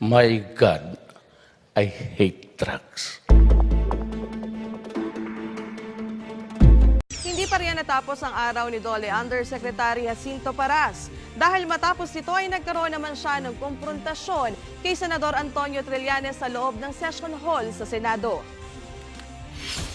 My God, I hate drugs. Hindi pa riyan natapos ang araw ni Dole Undersecretary Jacinto Paras dahil matapos nito ay nagkaroon naman siya ng komprontasyon kay Senador Antonio Trillanes sa loob ng session hall sa Senado.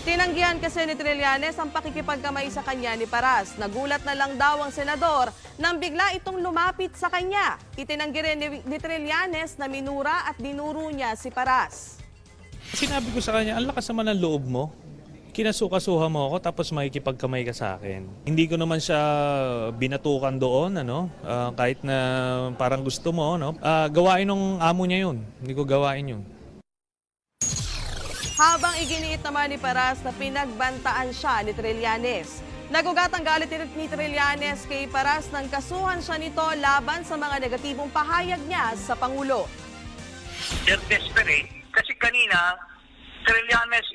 Tinanggihan kasi ni Trillanes ang pakikipagkamay sa kanya ni Paras. Nagulat na lang daw ang senador nang bigla itong lumapit sa kanya. Itinanggi rin ni Trillanes na minura at dinuro niya si Paras. Sinabi ko sa kanya, ang lakas naman ng loob mo. Kinasukasuha mo ako tapos makikipagkamay ka sa akin. Hindi ko naman siya binatukan doon, kahit na parang gusto mo. Gawain ng amo niya yun. Hindi ko gawain yun. Habang iginiit naman ni Paras na pinagbantaan siya ni Trillanes. Nagugat ang galit ni Trillanes kay Paras nang kasuhan siya nito laban sa mga negatibong pahayag niya sa Pangulo. They're desperate kasi kanina Trillanes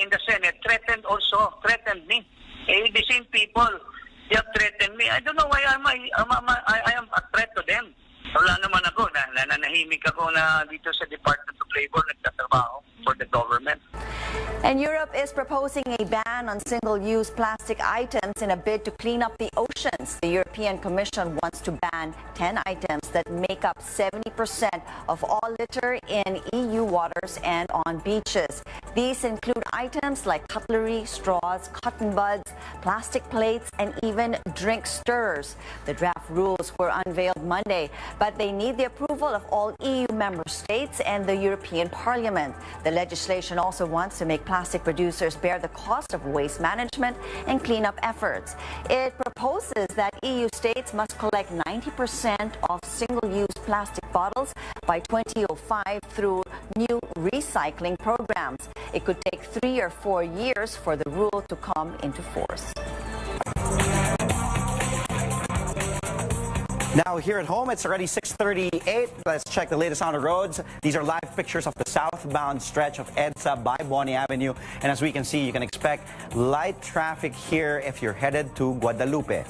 in the Senate threatened me. The same people, they have threatened me. I don't know why I am a threat to them. Wala naman ako, nananahimik ako na dito sa Department of Labor nagtatrabaho for the government. And Europe is proposing a ban on single-use plastic items in a bid to clean up the oceans. The European Commission wants to ban 10 items that make up 70% of all litter in EU waters and on beaches. These include items like cutlery, straws, cotton buds, plastic plates, and even drink stirrers. The draft rules were unveiled Monday, but they need the approval of all EU member states and the European Parliament. The legislation also wants to make plastic producers bear the cost of waste management and cleanup efforts. It proposes that EU states must collect 90% of single-use plastic bottles by 2005 through new recycling programs. It could take 3 or 4 years for the rule to come into force. Now here at home, it's already 6:38. Let's check the latest on the roads. These are live pictures of the southbound stretch of EDSA by Bonnie Avenue. And as we can see, you can expect light traffic here if you're headed to Guadalupe.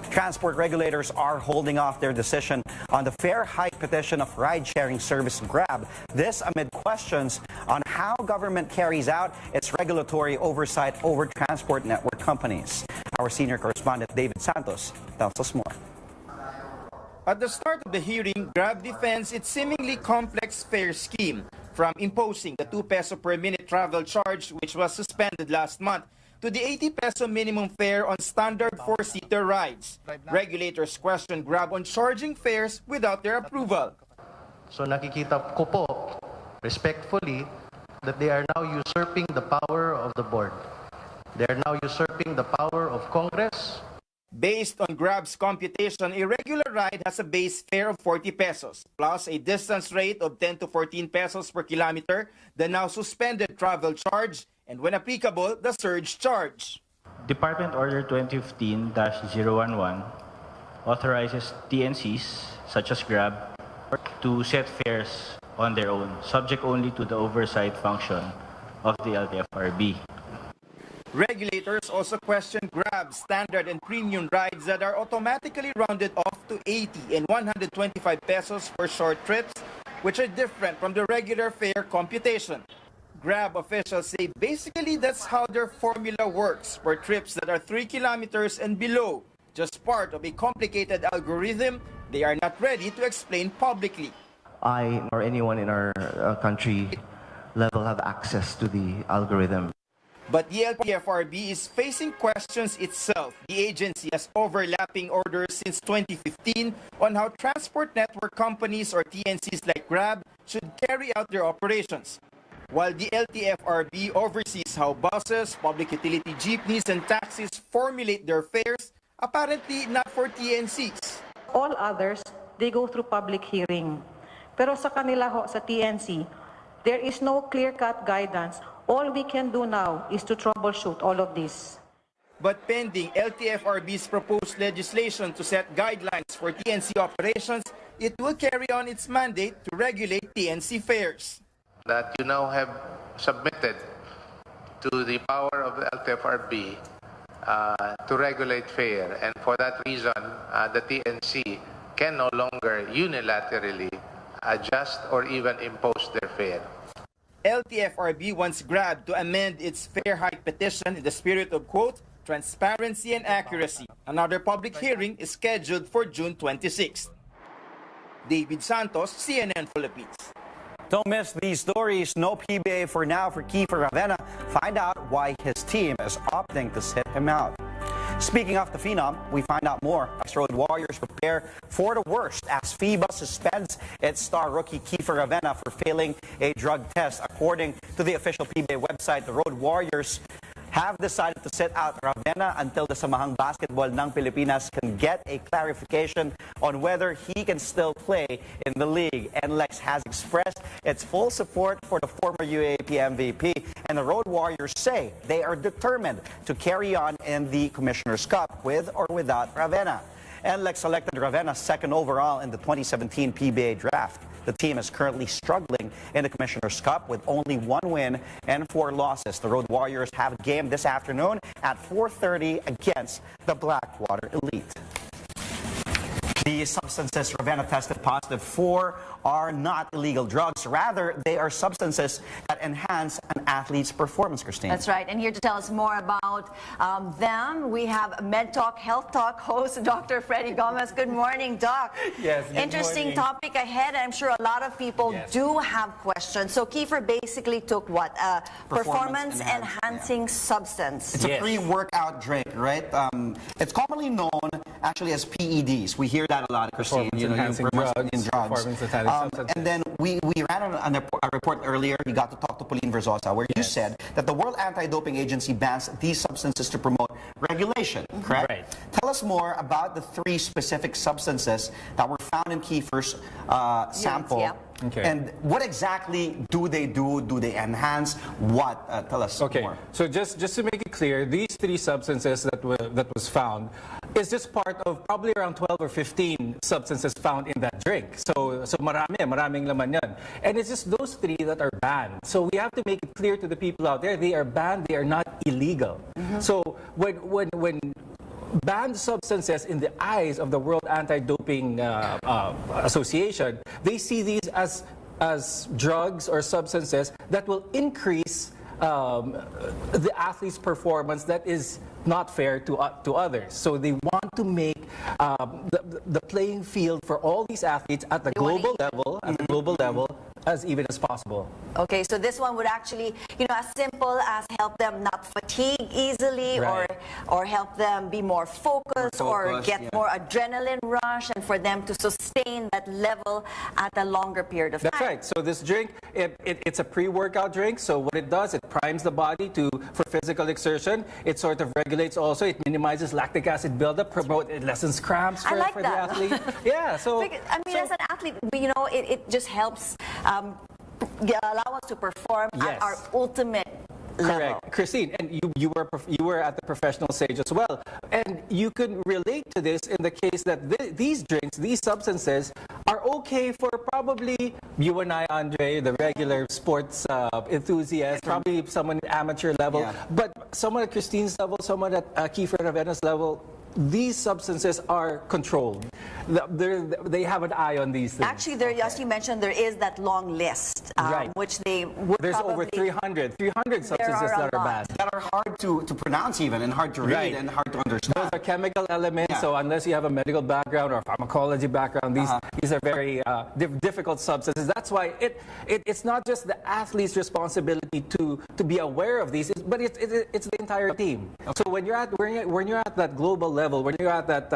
Transport regulators are holding off their decision on the fare hike petition of ride-sharing service Grab. This amid questions on how government carries out its regulatory oversight over transport network companies. Our senior correspondent David Santos tells us more. At the start of the hearing, Grab defends its seemingly complex fare scheme, from imposing the 2 peso per minute travel charge, which was suspended last month, to the 80 peso minimum fare on standard 4-seater rides. Regulators question Grab on charging fares without their approval. So nakikita ko po, respectfully, that they are now usurping the power of the board. They are now usurping the power of Congress. Based on Grab's computation, a regular ride has a base fare of 40 pesos, plus a distance rate of 10 to 14 pesos per kilometer, the now suspended travel charge, and when applicable, the surge charge. Department Order 2015-011 authorizes TNCs, such as Grab, to set fares on their own, subject only to the oversight function of the LTFRB. Regulators also question Grab's standard and premium rides that are automatically rounded off to 80 and 125 pesos for short trips, which are different from the regular fare computation. Grab officials say basically that's how their formula works for trips that are 3 kilometers and below, just part of a complicated algorithm they are not ready to explain publicly. I or anyone in our country level have access to the algorithm. But the LTFRB is facing questions itself. The agency has overlapping orders since 2015 on how transport network companies or TNCs like Grab should carry out their operations, while the LTFRB oversees how buses, public utility jeepneys, and taxis formulate their fares, apparently not for TNCs. All others, they go through public hearing. Pero sa kanila ho, sa TNC, there is no clear-cut guidance. All we can do now is to troubleshoot all of this. But pending LTFRB's proposed legislation to set guidelines for TNC operations, it will carry on its mandate to regulate TNC fares. That you now have submitted to the power of the LTFRB to regulate fare, and for that reason, the TNC can no longer unilaterally adjust or even impose their fare. LTFRB wants Grab to amend its fare hike petition in the spirit of, quote, transparency and accuracy. Another public hearing is scheduled for June 26th. David Santos, CNN Philippines. Don't miss these stories. No PBA for now for Kiefer Ravena. Find out why his team is opting to sit him out. Speaking of the Phenom, we find out more as Road Warriors prepare for the worst as FIBA suspends its star rookie Kiefer Ravena for failing a drug test. According to the official PBA website, the Road Warriors have decided to sit out Ravena until the Samahang Basketball ng Pilipinas can get a clarification on whether he can still play in the league. NLEX has expressed its full support for the former UAAP MVP, and the Road Warriors say they are determined to carry on in the Commissioner's Cup with or without Ravena. NLEX selected Ravena second overall in the 2017 PBA draft. The team is currently struggling in the Commissioner's Cup with only 1 win and 4 losses. The Road Warriors have a game this afternoon at 4:30 against the Blackwater Elite. The substances Ravena tested positive for are not illegal drugs. Rather, they are substances that enhance an athlete's performance, Christine. That's right. And here to tell us more about them, we have MedTalk Health Talk host, Dr. Freddy Gomez. Good morning, Doc. Yes, good Interesting morning. topic ahead. I'm sure a lot of people do have questions. So Kiefer basically took what? Performance-enhancing substance. It's a pre-workout drink, right? It's commonly known actually as PEDs. We hear that a lot, Christine. Performance-enhancing drugs. And then we ran a report earlier. We got to talk to Pauline Verzosa, where you said that the World Anti-Doping Agency bans these substances to promote regulation, correct? Right. Tell us more about the 3 specific substances that were found in Kiefer's sample. Yeah. Okay. And what exactly do they do? Do they enhance what? Tell us more. So just to make it clear, these 3 substances that was found is just part of probably around 12 or 15 substances found in that drink. So maraming laman yan. And it's just those 3 that are banned. So we have to make it clear to the people out there, they are banned, they are not illegal. So when banned substances in the eyes of the World Anti-Doping Association, they see these as drugs or substances that will increase the athlete's performance that is not fair to others. So they want to make the playing field for all these athletes at the global level, as even as possible. Okay, so this one would actually, as simple as help them not fatigue easily, or help them be more focused, or get more adrenaline rush, and for them to sustain that level at a longer period of time. That's right. So this drink, it's a pre-workout drink. So what it does, it primes the body for physical exertion. It sort of regulates also. It minimizes lactic acid buildup. It lessens cramps for the athlete. Yeah. So as an athlete, it just helps allow us to perform at our ultimate level. Correct, Christine, and you were at the professional stage as well, and you could relate to this in the case that these drinks, these substances, are okay for probably you and I, Andre, the regular sports enthusiast, probably someone at amateur level, but someone at Christine's level, someone at Kiefer Ravena's level. These substances are controlled. They have an eye on these things. Actually, as you mentioned, there is that long list, which they would There's over 300 substances that are banned. That are hard to pronounce even, and hard to read, and hard to understand. Those are chemical elements, so unless you have a medical background or pharmacology background, these are very difficult substances. That's why it's not just the athlete's responsibility to be aware of these, but it's the entire team. So when you're at that global level, when you're at that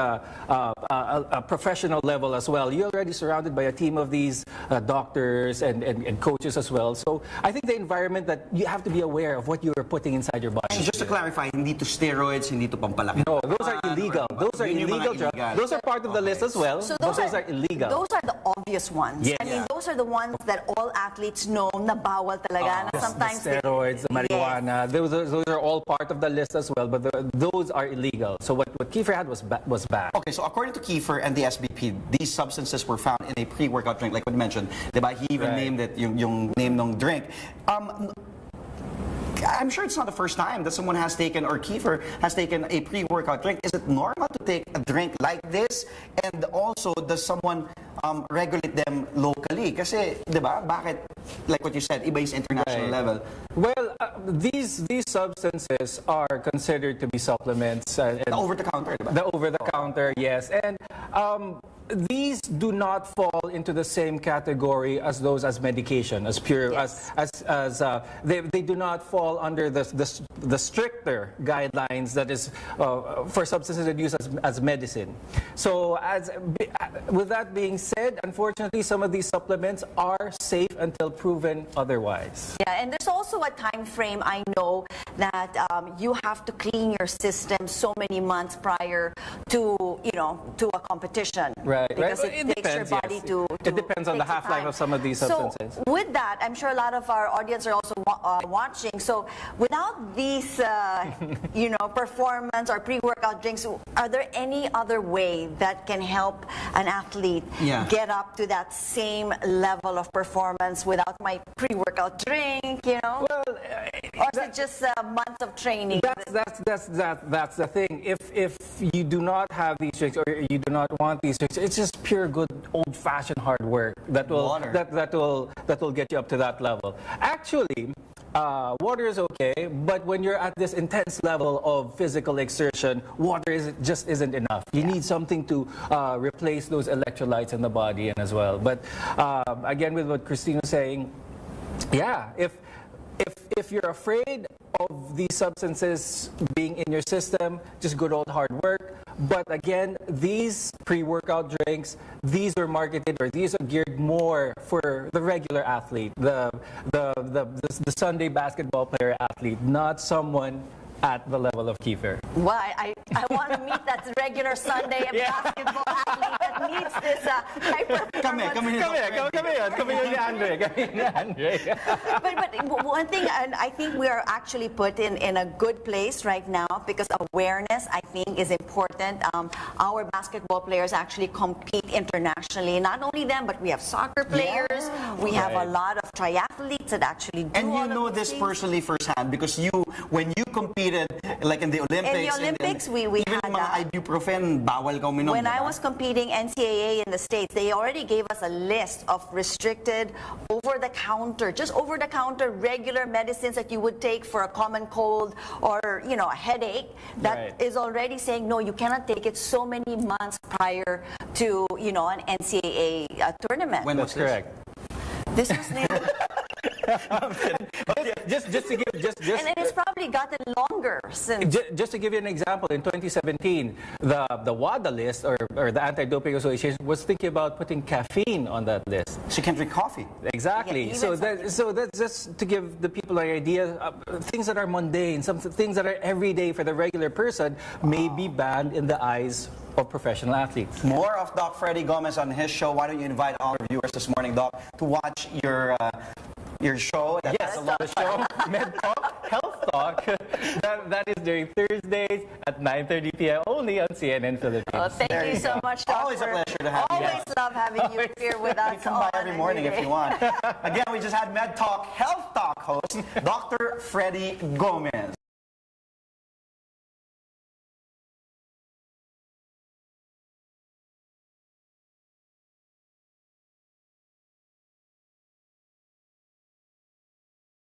professional level as well, you're already surrounded by a team of these doctors and coaches as well. So I think the environment that you have to be aware of what you are putting inside your body. And just to clarify, hindi to steroids, hindi to pampalaki. No, those are illegal. Those are illegal drugs. Those are part of the list as well. So those are illegal. Those are the obvious ones. Yes. I mean, those are the ones that all athletes know na bawal talaga. Na sometimes the steroids, the marijuana, those are all part of the list as well, but those are illegal. So what Kiefer had was bad. Okay, so according to Kiefer and the SBP, these substances were found in a pre-workout drink, like we mentioned. Diba? He even named it yung name ng drink. I'm sure it's not the first time that someone has taken, or Kiefer has taken, a pre-workout drink. Is it normal to take a drink like this? And also, does someone regulate them locally? Kasi, di ba, bakit, like what you said, iba is international level? Well, these substances are considered to be supplements. The over-the-counter, di ba? The over-the-counter, yes. And these do not fall into the same category as those as medication, as pure, Yes. they do not fall under the stricter guidelines that is for substances that use as medicine. So with that being said, unfortunately, some of these supplements are safe until proven otherwise. Yeah, and there's also a time frame. I know that you have to clean your system so many months prior to to a competition. Right, because right. it It takes your depends, body yes. to It depends on the takes the half-life time. of some of these substances. So with that, I'm sure a lot of our audience are also watching. So without these, performance or pre-workout drinks, are there any other way that can help an athlete get up to that same level of performance without my pre-workout drink? Well, or is it just months of training? That's the thing. If you do not have these drinks, or you do not want these drinks, it's just pure good old-fashioned hard work that will get you up to that level. Actually, water is okay, but when you're at this intense level of physical exertion, water just isn't enough. You need something to replace those electrolytes in the body and as well. But again, with what Christine was saying, if you're afraid of these substances being in your system, just good old hard work. But again, these pre-workout drinks, these are marketed, or these are geared more for the regular athlete, the Sunday basketball player athlete, not someone at the level of Kiefer. Well, I want to meet that regular Sunday basketball athlete that needs this high performance. Come here, ni Andre. But one thing, and I think we are actually put in a good place right now, because awareness, I think, is important. Our basketball players actually compete internationally. Not only them, but we have soccer players. We have a lot of triathletes that actually do. And you know this personally firsthand, because when you competed, like in the Olympics. In the Olympics, we even had mga ibuprofen, bawal ka uminom. When I was competing NCAA in the States, they already gave us a list of restricted over-the-counter, just over-the-counter regular medicines that you would take for a common cold or, a headache. That is already saying, no, you cannot take it so many months prior to, an NCAA tournament. When was correct? This was just to give and it's probably gotten longer since. Just to give you an example, in 2017, the WADA list, or the Anti-Doping Association, was thinking about putting caffeine on that list. So you can drink coffee. Exactly. Yeah, so that's just to give the people an idea. Things that are mundane, some things that are everyday for the regular person, may be banned in the eyes of professional athletes. More of Doc Freddy Gomez on his show. Why don't you invite all our viewers this morning, Doc, to watch your show? Yes, the show, Med Talk, Health Talk. That is during Thursdays at 9:30 p.m. only on CNN Philippines. Oh, thank you so much, Dr. Always a pleasure to have you. Always love having you here with us. Come by every morning if you want. Again, we just had Med Talk, Health Talk host, Dr. Freddy Gomez.